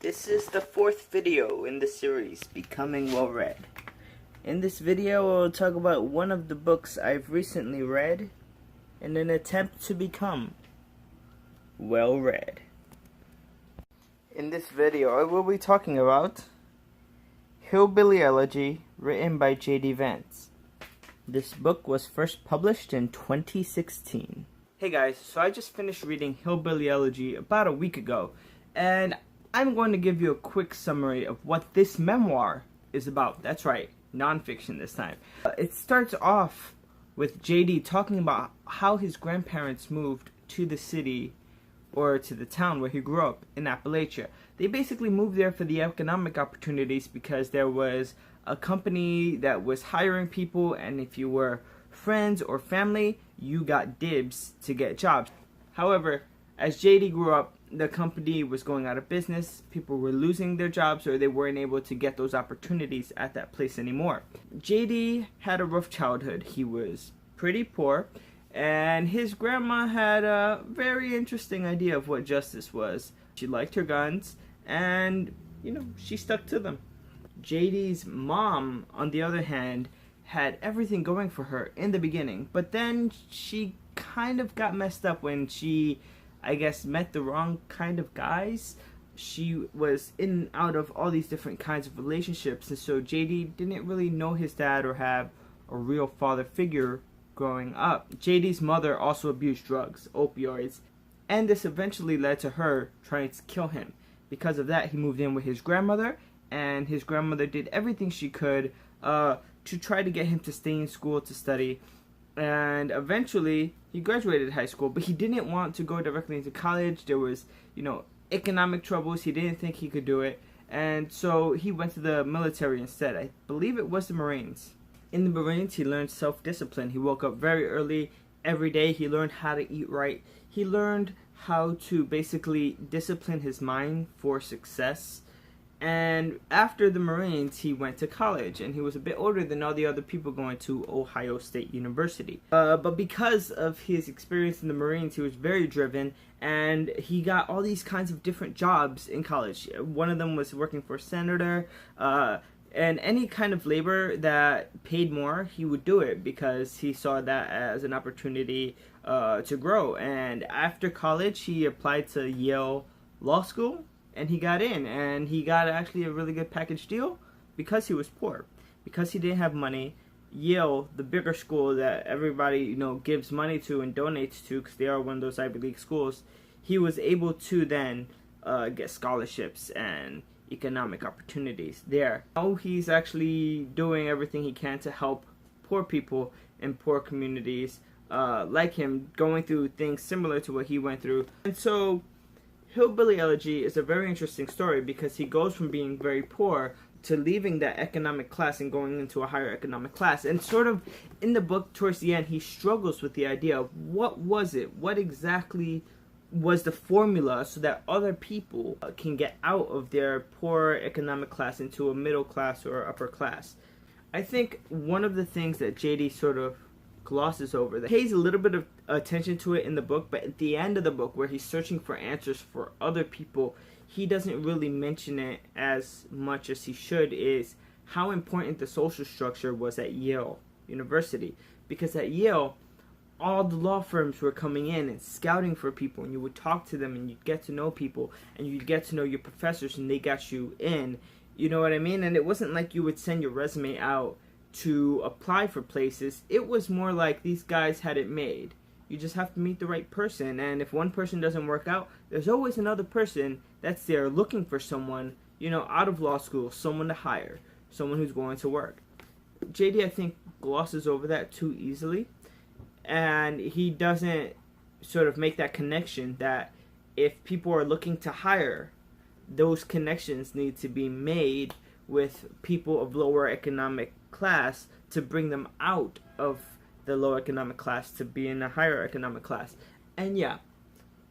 This is the fourth video in the series, Becoming Well Read. In this video, I'll talk about one of the books I've recently read in an attempt to become well read. In this video, I will be talking about Hillbilly Elegy, written by J.D. Vance. This book was first published in 2016. Hey guys, so I just finished reading Hillbilly Elegy about a week ago, and I'm going to give you a quick summary of what this memoir is about. That's right, nonfiction this time. It starts off with JD talking about how his grandparents moved to the city, or to the town where he grew up in Appalachia. They basically moved there for the economic opportunities because there was a company that was hiring people, and if you were friends or family, you got dibs to get jobs. However, as JD grew up, the company was going out of business, people were losing their jobs, or they weren't able to get those opportunities at that place anymore. JD had a rough childhood. He was pretty poor, and his grandma had a very interesting idea of what justice was. She liked her guns, and, she stuck to them. JD's mom, on the other hand, had everything going for her in the beginning, but then she kind of got messed up when she, I guess, met the wrong kind of guys. She was in and out of all these different kinds of relationships, and so JD didn't really know his dad or have a real father figure growing up. JD's mother also abused drugs, opioids, and this eventually led to her trying to kill him. Because of that, he moved in with his grandmother, and his grandmother did everything she could to try to get him to stay in school to study. And eventually, he graduated high school, but he didn't want to go directly into college. There was, economic troubles. He didn't think he could do it. And so he went to the military instead. I believe it was the Marines. In the Marines, he learned self-discipline. He woke up very early every day. He learned how to eat right. He learned how to basically discipline his mind for success. And after the Marines, he went to college, and he was a bit older than all the other people going to Ohio State University. But because of his experience in the Marines, he was very driven, and he got all these kinds of different jobs in college. One of them was working for a senator, and any kind of labor that paid more, he would do it because he saw that as an opportunity to grow. And after college, he applied to Yale Law School, and he got in, and he got actually a really good package deal because he was poor. Because he didn't have money, Yale, the bigger school that everybody, gives money to and donates to because they are one of those Ivy League schools, he was able to then get scholarships and economic opportunities there. Now he's actually doing everything he can to help poor people in poor communities like him, going through things similar to what he went through. And so Hillbilly Elegy is a very interesting story because he goes from being very poor to leaving that economic class and going into a higher economic class. And sort of in the book, towards the end, he struggles with the idea of what was it? What exactly was the formula so that other people can get out of their poor economic class into a middle class or upper class? I think one of the things that JD sort of glosses over, that pays a little bit of attention to it in the book, but at the end of the book where he's searching for answers for other people, he doesn't really mention it as much as he should, is how important the social structure was at Yale University. Because at Yale, all the law firms were coming in and scouting for people, and you would talk to them and you'd get to know people, and you'd get to know your professors, and they got you in. You know what I mean? And it wasn't like you would send your resume out to apply for places. It was more like these guys had it made. You just have to meet the right person, and if one person doesn't work out, there's always another person that's there looking for someone, out of law school, someone to hire, someone who's going to work. JD, I think, glosses over that too easily, and he doesn't sort of make that connection that if people are looking to hire, those connections need to be made with people of lower economic class to bring them out of the low economic class to be in a higher economic class. And yeah,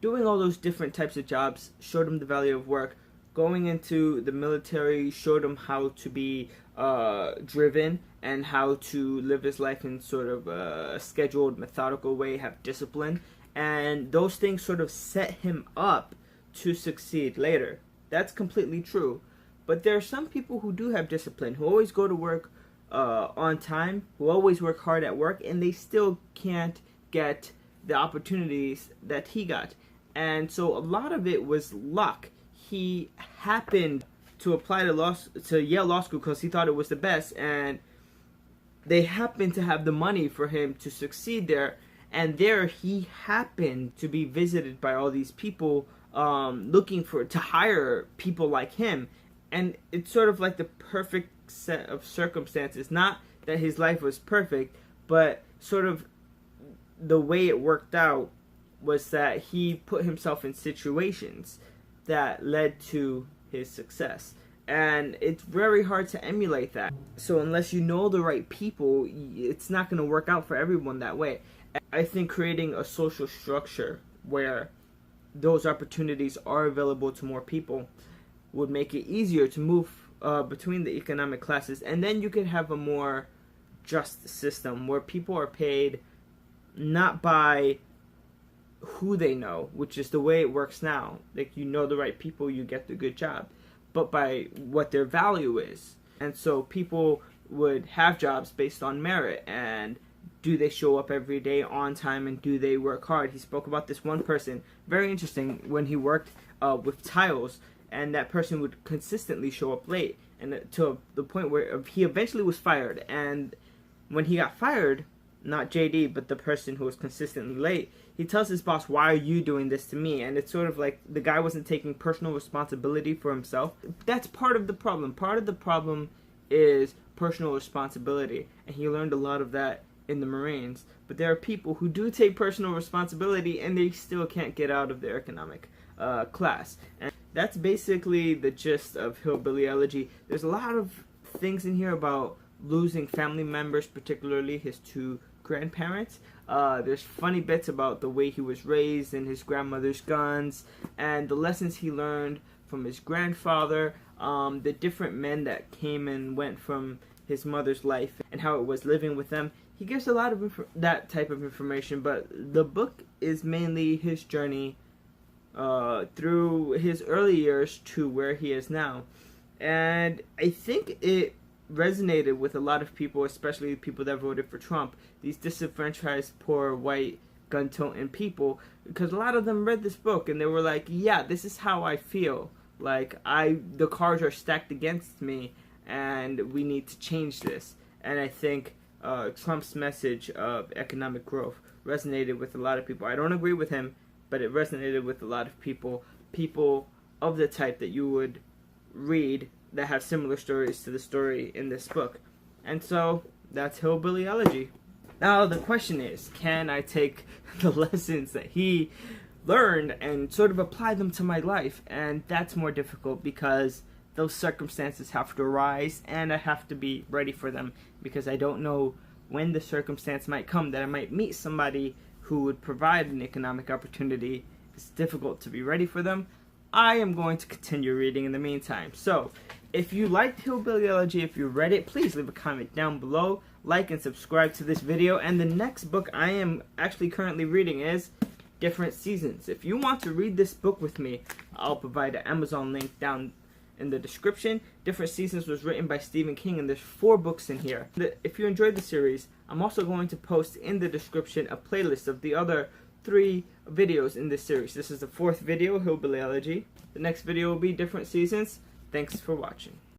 doing all those different types of jobs showed him the value of work. Going into the military showed him how to be driven and how to live his life in sort of a scheduled, methodical way, have discipline. And those things sort of set him up to succeed later. That's completely true. But there are some people who do have discipline, who always go to work on time, who always work hard at work, and they still can't get the opportunities that he got. And so a lot of it was luck. He happened to apply to Yale Law School because he thought it was the best, and they happened to have the money for him to succeed there. And there he happened to be visited by all these people looking to hire people like him. And it's sort of like the perfect set of circumstances. Not that his life was perfect, but sort of the way it worked out was that he put himself in situations that led to his success. And it's very hard to emulate that. So unless you know the right people, it's not going to work out for everyone that way. I think creating a social structure where those opportunities are available to more people would make it easier to move between the economic classes. And then you could have a more just system where people are paid not by who they know, which is the way it works now. Like, you know the right people, you get the good job, but by what their value is. And so people would have jobs based on merit, and do they show up every day on time, and do they work hard? He spoke about this one person, very interesting, when he worked with tiles, and that person would consistently show up late, and to the point where he eventually was fired. And when he got fired, not JD, but the person who was consistently late, he tells his boss, "Why are you doing this to me?" And it's sort of like the guy wasn't taking personal responsibility for himself. That's part of the problem. Part of the problem is personal responsibility, and he learned a lot of that in the Marines. But there are people who do take personal responsibility, and they still can't get out of their economic class. And that's basically the gist of Hillbilly Elegy. There's a lot of things in here about losing family members, particularly his two grandparents. There's funny bits about the way he was raised and his grandmother's guns, and the lessons he learned from his grandfather, the different men that came and went from his mother's life, and how it was living with them. He gives a lot of that type of information, but the book is mainly his journey through his early years to where he is now. And I think it resonated with a lot of people, especially people that voted for Trump, these disenfranchised, poor, white, gun-toting people, because a lot of them read this book and they were like, yeah, this is how I feel. Like, the cards are stacked against me, and we need to change this. And I think Trump's message of economic growth resonated with a lot of people. I don't agree with him, but it resonated with a lot of people of the type that you would read that have similar stories to the story in this book. And so that's Hillbilly Elegy. Now the question is, can I take the lessons that he learned and sort of apply them to my life? And that's more difficult because those circumstances have to arise, and I have to be ready for them, because I don't know when the circumstance might come that I might meet somebody who would provide an economic opportunity. It's difficult to be ready for them. I am going to continue reading in the meantime. So, if you liked Hillbilly Elegy, if you read it, please leave a comment down below, like and subscribe to this video. And the next book I am actually currently reading is Different Seasons. If you want to read this book with me, I'll provide an Amazon link down in the description. Different Seasons was written by Stephen King, and there's 4 books in here. If you enjoyed the series, I'm also going to post in the description a playlist of the other 3 videos in this series. This is the 4th video, Hillbilly Elegy. The next video will be Different Seasons. Thanks for watching.